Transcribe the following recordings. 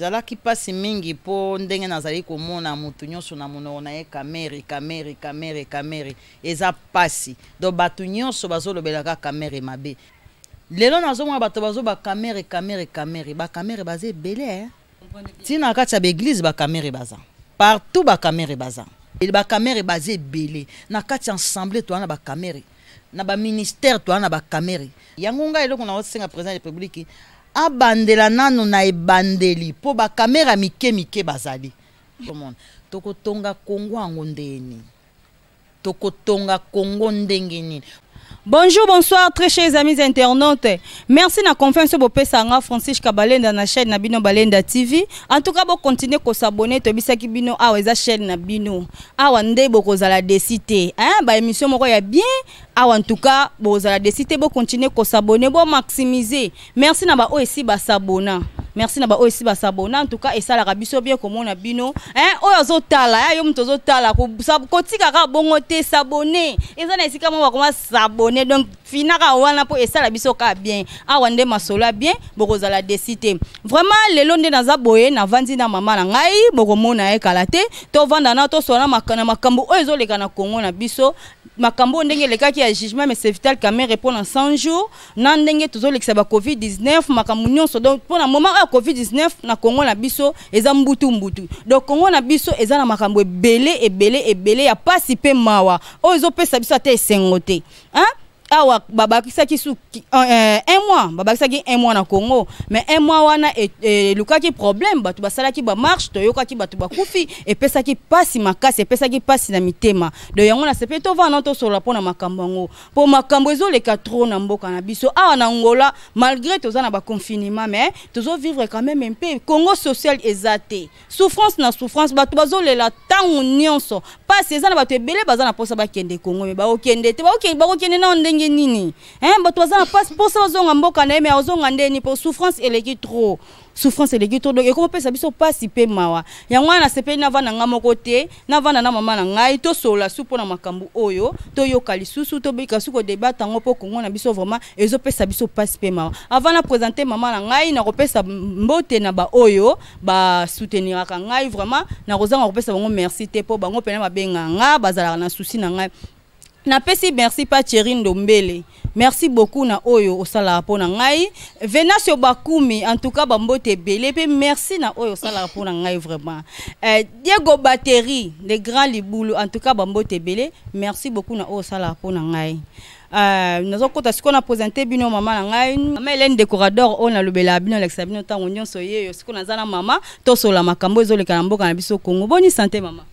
ezalaki pasi mingi po ndenge nazali komona mutu nyonso na monoko na ye kamere eza pasi do bato nyonso bazolobelaka kamere mabe lelo nazomona bato bazoba kamere bakamere baza ebele ntina kati ya baeglise bakamere baza partout bakamere baza ebele na kati ya ensemble toana bakamere na baministère toana bakamere yango ngai eloko na osenga président de la république abandela nano na ebandeli po bakamera mike bazali tokotonga Kongo ango ndeni tokotonga Kongo ndenge nini. Bonjour, bonsoir, très chers amis internautes. Merci na confiance pour Pesanga Francis Kabalenda na chaîne Nabino Balenda TV. En tout cas, vous continuez à s'abonner. Tu bisa ki bino aweza chaîne Nabino. Awande boko zala décité. Ba émission moko ya bien. En tout cas, vous zala décité. Vous continuez à s'abonner, vous maximiser. Merci na ba aussi ba s'abonner. Merci na ba aussi ba s'abonner. En tout cas, et ça la rabiso bien comme on a bino. Oyo tala, yo mtozo tala ko tika ka bongote s'abonner. Et ça na isika mo ba s'abonner. Donc finaka wana po esala biso ka bien awande masola bien bokoza la décité vraiment le londe na zaboye na vandi na mama na ngai bokomona e kalate to vanda na to sona makana makambo oyo leka na Kongo na biso makambo ndenge lekaki ya jugement mais c'est vital camera répondre en 100 jours na ndenge tozo lekisa ba covid-19 makambo nyonso donc pour na moment ya covid-19 na Kongo na biso eza mbutu donc Kongo na biso eza na makambo ebele ya pasi pe mawa oyo pesa biso ate esengote awa babakisaki su un mois na Congo mais un mois wana lukaki problème batu basalaki ba marche toyokaki batu bakufi epesaki pasi makasi epesaki pasi na mitema do yango na sepe to vana to sola pona makambo ngo po makambo ezoleka trop na mboka na biso awa na Angola malgré tozana ba confinement mais tozo vivre quand même un peu Congo social ezate souffrance na souffrance batu bazolela tangu nyonso pasi ezana batu ebele bazana posa bakende Congo mais ba okende te ba okende na ndenge nini bato bazana passe pour ça bazonga mboka na mais azonga ndeni pour souffrance eleki trop donc et comment pesa biso passe pe mawa yango na sepe na vana nga moko te na vana na mama na ngai to sola supo na makambu oyo to yoka lisusu to bika suko débat tango po Kongo na biso vraiment ezo pesa biso passe pe mawa avant na présenter mama na ngai na kopesa mbote na ba oyo ba soutenir ka ngai vraiment na kozanga kopesa bango merci te po bango pena mabenga nga bazala na souci na ngai na pesi merci pa Thierry Ndombele. Merci beaucoup na oyo osala pona ngai. Venasio Bakumi en tout cas bambote belé pe merci na oyo osala pona ngai vraiment. Diego Batterie les grands liboulou en tout cas bambote belé. Merci beaucoup na oyo osala pona ngai. Nous avons présenté bino maman na ngai. Mama Hélène décorateur on a le bela bino l'exabino tango nyonso ye yo siko nazana mama to sola makambo ezoleka na mboka na biso Kongo. Bonne santé maman.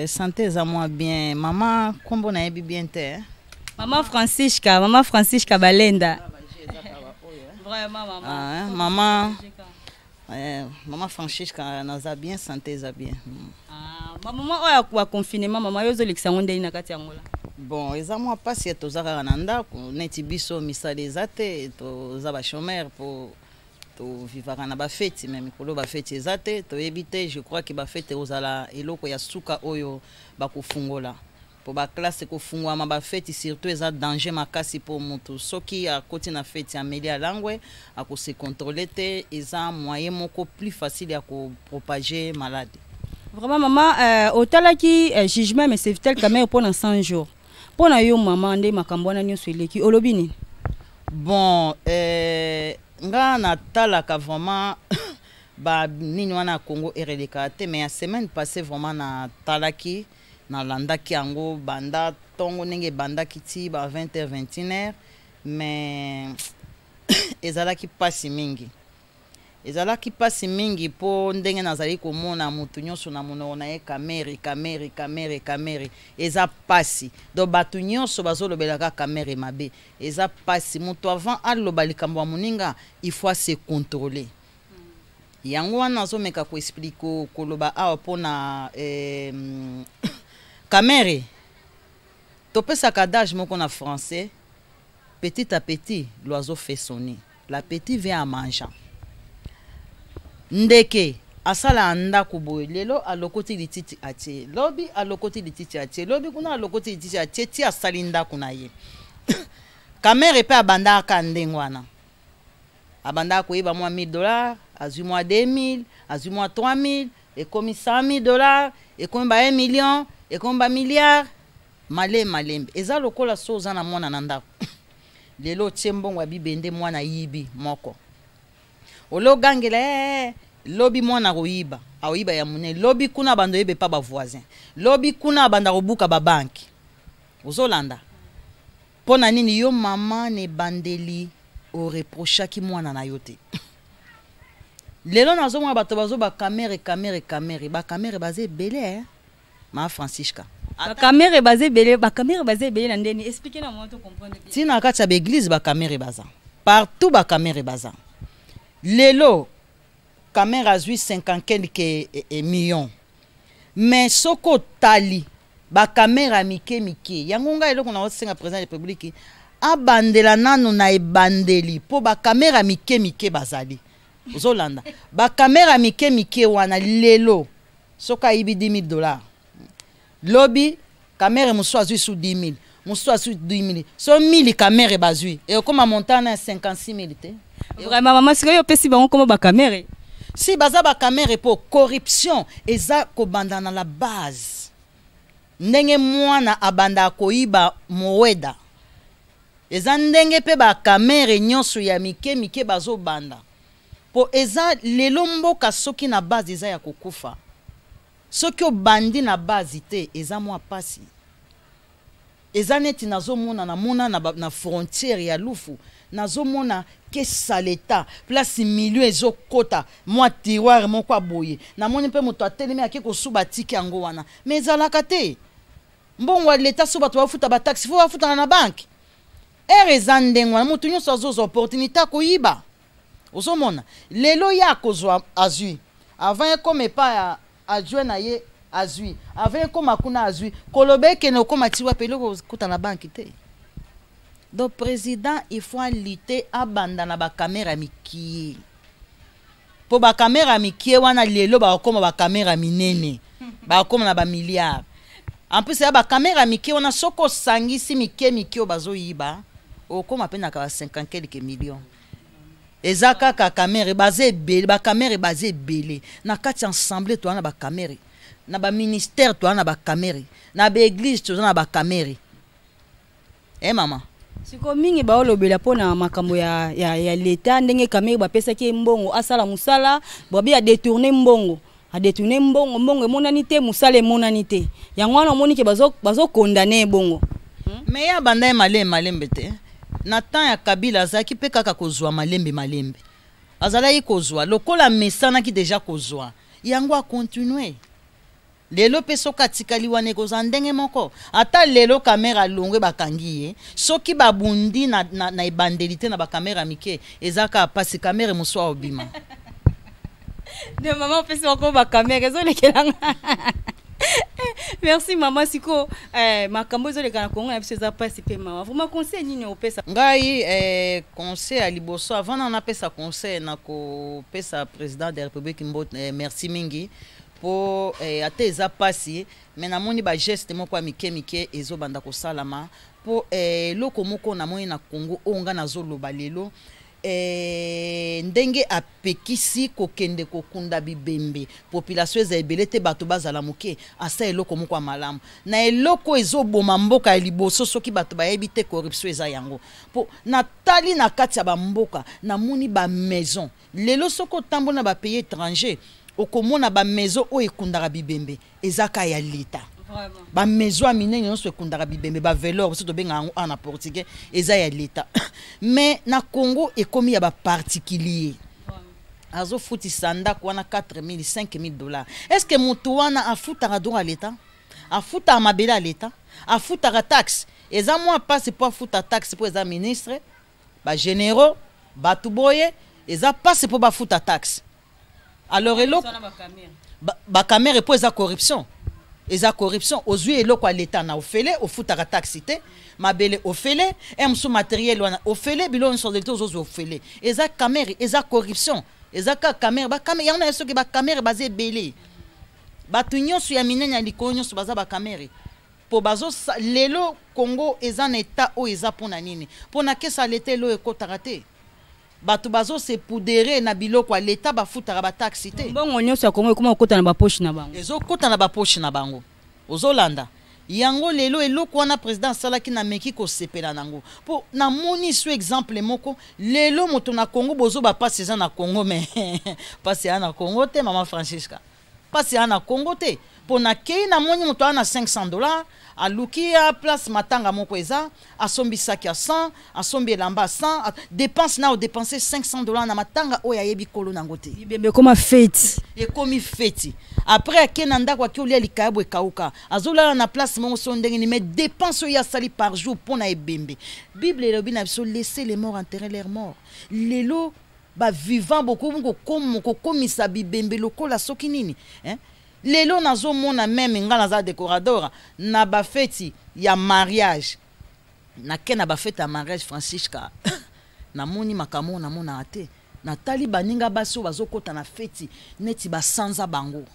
Santé za moi bien maman kombo na yebi bien te maman Francisca Balenda vraiment maman maman Francisca naza bien santé za bien maman oya kwa confinement maman yozo lekisa ngonde na kati yangola bon eza moi pasi tozaka na ndako neti biso misala ezate toza ba chômeur pour to vivaka na ba fête même kolo ba fête ezate to ebite je crois que ba fête ozala eloko ya suka oyo ba kufungola po ba classe ko fungwa ma ba fête surtout eza danger makasi po mutu soki a koti na fête ameli alangwe ako se contrôler te eza moyen moko plus facile ya ko propager maladie vraiment maman otalaki jugement mais c'est tel quand même pendant 100 jours pona yo maman nde makambo na nyonso eleki olobini bon nga na talaka vraiment ba nini wana Congo eredeka te mais la semaine passée vraiment na talaki na landaki yango banda tongo nenge banda kiti ba 20h 21h mais ezalaki pasi mingi po ndenge nazali komona mutu nyonso na monoko na ye kamere eza pasi do batu nyonso bazolobelaka kamere mabe eza pasi mutu avant aloba likambo ya moninga il faut se contrôler yango wana azomeka ko explique koloba awa pona kamere topesaka d'âge moko na français petit à petit l'oiseau fait sonner la petite vient à manger ndeke asala ndako boye lelo alokoti lititi atie lobi alokoti lititi atie lobi kuna alokoti lititi atie ti asali ndako na ye kamere pe abanda ka ndengwana abanda ko yeba $1000 azwi mwa 2000 azwi mwa 3000 ekomi 100 000 dollars ekomi ba 1 million ekomi ba milliard malembe eza lokola so oza na mwana na ndako lelo otie mbongo ya bibende mwana yibi moko ologangela lobi mwana koyiba aoyiba ya mune lobi kuna bando yebe pa ba voisin lobi kuna banda kobuka ba banki ozolanda pona nini yo mama ne bandeli o reprochaki mwana na yo te lelo nazomona bato bazo ba camere ba camere baze belé ma Francisca ba camere baze belé na ndeni expliquer na moi to comprendre tina kati ya église ba camere baza partout ba camere baza lelo camere azui 50 quelques millions mais soko tali ba camera mike yango nga eloko na osenga président de la République abandela nanu na ebandeli po ba camera mike bazali ozolanda ba camera mike wana lelo soka ibi 10 000 dollars lobi camera muso azui sous 10 000 muso azui 10 000 so 1000 camera bazui et comme montana 56 000 te vraiment maman siko yo pesi bango comme ba camera si baza ba camera po corruption eza ko bandana la base ndenge mwana abanda koyiba moeda eza ndenge pe ba camera nyonso ya mike bazo banda po eza lelo mboka soki na base eza ya kokufa soki obandi na base te eza mwa pasi eza neti nazomona na frontière ya lufu nazomona kesa leta place milieu ezokota mwa tiroir moko aboye namoni mpe moto atelemi ake kosuba tiki yango wana mais ezalaka te mbongo ya leta so bato bafuta bataxi fo bafutana na banki ere eza ndenge wana moto nyonso azozwa opportunité akoyiba ozomona lelo ye akozwa azwi avant ekoma epa ya adjoint na ye azwi avant ekoma kuna azwi koloba ekene okoma ti wape eloko okuta na banki te donc président il faut lutter abanda na bakamera mikie po bakamera mikie wana lelo bakoma bakamera minene bakoma na bamilliard en plus ya bakamera mikie wana soko sangisi mike o bazoyiba okoma pe na ka 50 quelques millions eza kaka kamera baze ebele bakamera baze ebele na kati ensemble to na bakamera na baministère to na bakamera na baéglise to na bakamera mama siko mingi baolobela pona makambo ya leta ndenge kamera bapesaki mbongo asala musala bobi a détourner mbongo mbongo emonani te musala emonani te yango wana omoni ke bazo condamner bongo mais ya banda ye malembe te na temps ya Kabila azalaki pe kaka kozwa malembe azalaki kozwa lokola mesanaki deja kozwa yango a continuer lelo pe soka tikali wana ekozwa ndenge moko ata lelo kamera longwe bakangi ye soki babundi na ebandeli te na bakamera mike ezaka pasi kamera moso obima de maman pesi wako bakamera ezolekelanga merci maman siko makambo ezoleka na Kongo na biso eza pasi pe maman vraiment conseil nini opesa ngai conseil ya liboso avant na pesa conseil na ko pesa président de la République merci mingi po ate eza pasi mais namoni ba geste moko mike ezobanda kosalama po loko moko namoni na Congo onga nazoloba lelo ndenge apekisi kokende kokunda bibembe population eza ebele te bato bazala moke asa eloko moko malamu na eloko ezoboma mboka ya liboso soki bato bayebi te corruption eza yango po natali na kati ya bamboka namoni ba maison lelo soko tambola ba pays étranger okomona ba maison o ekundaka bibembe ezaka ya leta ba maison a minene nyonso ekundaka bibembe ba velor so to benga yango ana portugais eza ya leta mais na Congo ekomi ya ba particulier azo futi sanda kwa na 4 000 5 000 dollars est-ce que mutu wana afutaka do à leta afuta mabela leta afuta taxe eza moi passe pour afuta taxe pour eza ministre ba généraux batuboye eza passe pour ba futa taxe alors eloko ba caméra pour eza corruption ozui eloko à l'état na ofele ofutaka taxe te mabele ofele emso matériel wana ofele bilon sur l'état ozo ofele eza caméra eza corruption eza ka caméra ba caméra yana soki ba caméra bazé belé batu nyonso ya minene ya likolo nyonso baza ba caméra po bazo lelo Congo eza na état o eza pona nini pona kesa l'état lo ekotaka te bato bazo se poudere na biloko l'État bafutaka ba taxi te. Bongo nyonso ya Congo comment okota na ba poche na bango. Ezokota na ba poche na bango. Ozolanda. Yango lelo eloko wana président salaki na meki ko sepela nango. Po na moni so exemple moko lelo moto na Congo bozo ba passe na Congo mais passe na Congo te maman Francisca. Passe na Congo te. Po na kei na moni moto na $500 aluki a place matanga moko eza asombi saki à 100 asombi elamba 100 dépense na o dépenser $500 na matanga oyo ayebi kolo nango te. Bébé comme fête. Et comme fête. Après akena ndako akiolia likayabo ekauka azolala na place moko so ndenge ni mais dépense ya sali par jour pona ebembe. Bible elobi na biso laisser les morts enterrer leurs morts. Lelo ba vivant beaucoup comme komisa bibembe lokola soki nini hein. Lelo nazo mona même ngala za décorateur na ba fête ya mariage na kena ba fête ya mariage Francisca na moni makamo na mona ate na tali baninga baso bazokota na fête neti ba sanza bango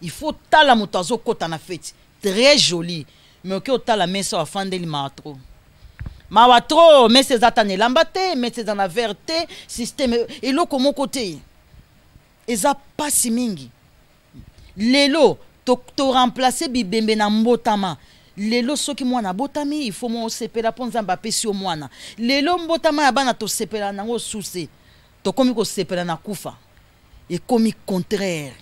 il faut tala moto azokota na fête très joli mais ok otala mesa wa fandeli matro mawa trop mais ces atane lambate mais ces en verte système eloko moko te eza pasi mingi. Lelo to remplacer bibembe na mbotama. Lelo soki mwana botami il faut mo sepela ponza mbapesi o mwana. Lelo mbotama ya bana to sepela nango suse. To komi ko sepela na kufa. Et komi contraire.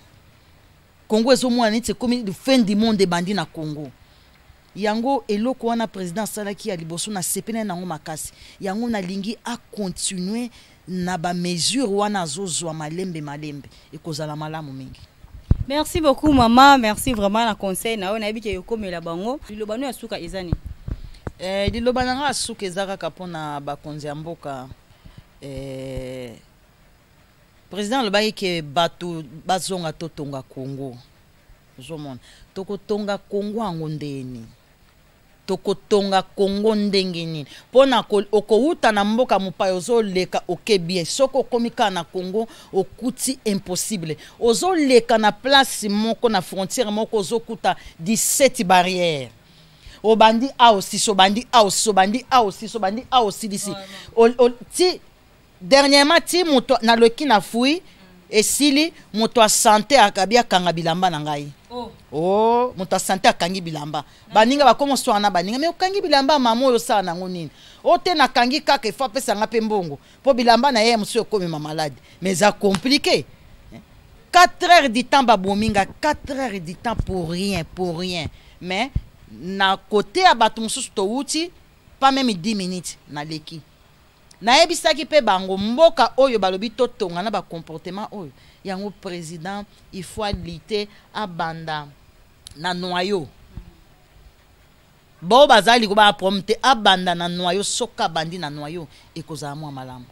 Congo ezo mwana niti komi fin du monde bandi na Congo. Yango eloko wana président salaki ya liboso na sepela nango makasi. Yango na lingi a continuer na ba mesure wana zozwa malembe et kozala malamu mingi. Merci beaucoup maman, merci vraiment la conseil na ona biki yokomela bango. Lilobano ya suka ezani. Lilobana nga suka ezaka kapona bakonzi ya mboka. Président lobaki ke bato bazonga totonga Congo. Zomona. Tokotonga Congo angondeni. Tokotonga Congo ndenge nini. Pona okouta na mboka mupayo ozoleka okebie. Soko komika na Congo okuti impossible. Ozoleka na place moko na frontière moko ozokuta 17 barrières. Obandi a aussi sobandi a aussi sobandi a aussi sobandi a aussi d'ici. Ti dernièrement ti moto na loki na fui esili moto a santé akabia kanga bilamba na ngai. Oh, moto santé akangi bilamba. Baninga bakomo swana baninga mais okangi bilamba mama oyo sa nango nini. Ote na kangi kaka fa pesa nga pe mbongo. Po bilamba na ye monsieur comme ma malade. Mais ça compliqué. 4 heures du temps babominga, 4 heures du temps pour rien. Mais na côté à batu mususu to uti pas même 10 minutes na leki. Na ebisaki pe bango mboka oyo balobi to tonga na ba comportement oyo. Yango président il faut lutter à banda na noyau. Bo bazali ko ba prompte abanda na noyau soka bandi na noyau ekozala mwa malamu.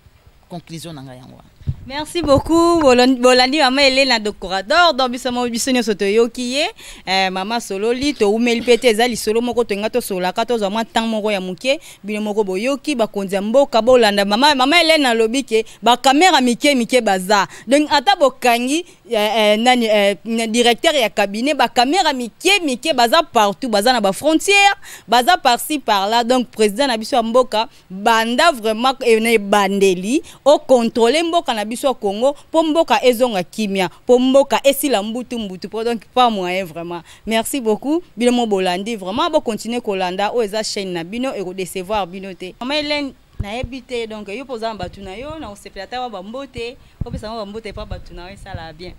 Conclusion na nga yango. Merci beaucoup. Bolandi maman Elena Decorador donc bisamo bisonyo soto yokiye mama sololi to umeli pete ezali solo moko to ngato sola kato za mwa tang moko ya muke bino moko boyoki bakonza mboka bolanda mama Elena lobike ba camera mike baza donc ata bokangi nani directeur ya cabinet ba camera mike baza partout baza na ba frontière baza par-ci par-là donc président na biso mboka banda vraiment ene bandeli au contrôler mboka na biso Congo pour mboka ezonga kimia pour mboka esila mbutu pour donc pas moyen vraiment. Merci beaucoup Bilomo Bolandi vraiment bon continuer kolanda o eza chaîne na bino et décevoir binoté. Maman Hélène na ebité donc yo poza mbatu na yo na osepelata wa bambote ko pesa wa bambote pa batu na yo sala bien.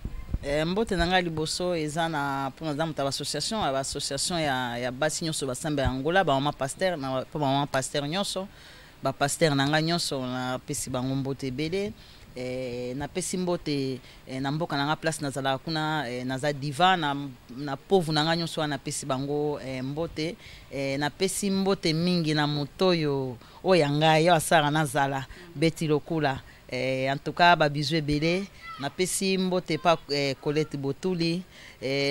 Mbote nanga liboso eza na pour exemple ta association ya basi nyonso basambe Angola ba mama pasteur na pa mama pasteur nyonso ba pasteur nanga nyonso na pesi bango mbote belé. Na pesi mbote na mboka nanga place nazala kuna naza diva na pauvre nanga nyonso na pesi bango mbote na pesi mbote mingi na motoyo oyanga ya asara nazala beti lokula en tout cas ba bizu ebele na pesi mbote pa Colette Botuli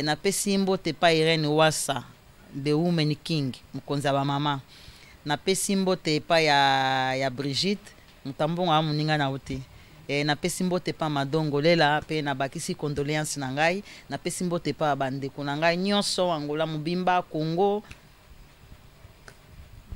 na pesi mbote pa Irene Wasa the woman king mkonza ba mama na pesi mbote pa ya Brigitte mutambonga muninga na uti na pesi mbote pa madongo lela pe na bakisi condoléances na ngai na pesi mbote pa bandeko na ngai nyonso Angola mobimba Congo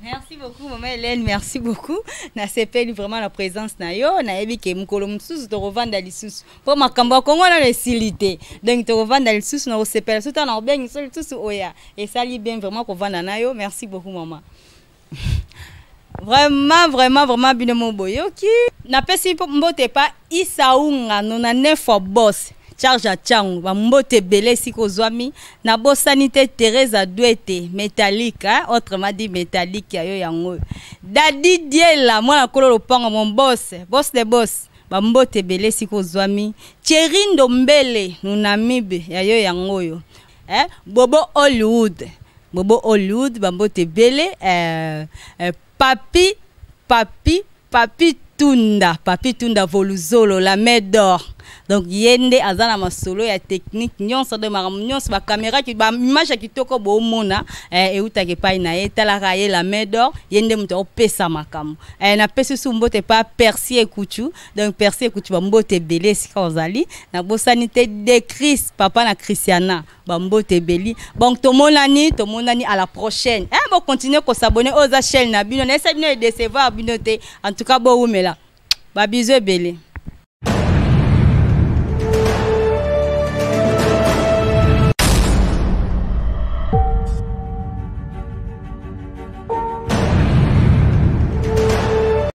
Merci beaucoup, maman Hélène. Merci beaucoup. Na sepeli vraiment la présence na yo. Na ebi ke mukolo msusu to revanda lisusu. Po makambo kongo na lesilité. Donc to revanda lisusu na sepela suta na obengi so lisusu oya. Et ça li bien vraiment ko vanda na yo. Merci beaucoup maman. Vraiment bino mo boyoki. Na pesi mbote pa Isaunga nona nefo boss. Charge à Tchang, Mbote Belé Sikozwami, Nabo Sanité Teresa Douete, métallique, autrement dit métallique, yo yango. Dadi Diela, moi la color pang mon boss de boss, Mbote Belé Sikozwami, Thierry Ndombele, Nunamibe, yo yango yo. Bobo Hollywood, Mbote Belé, Papi Tunda Voluzolo, la mer d'or. Donc yende azana masolo ya technique nyonso de nyonso ba caméra ki ba image ki toko bo mona euta ke pa ina etala ka ye la main d'or yende muto opesa makamo na pesi su mbote pa Percy Ekuchu. Donc Percy Ekuchu ba mbote belé sika ozali na bo sanité de Chris papa na Christiana ba mbote beli. Donc to monani à la prochaine. Bon continuer ko s'abonner aux chaînes na bino na essa bino décevoir bino te en tout cas bo umela ba bisous belé.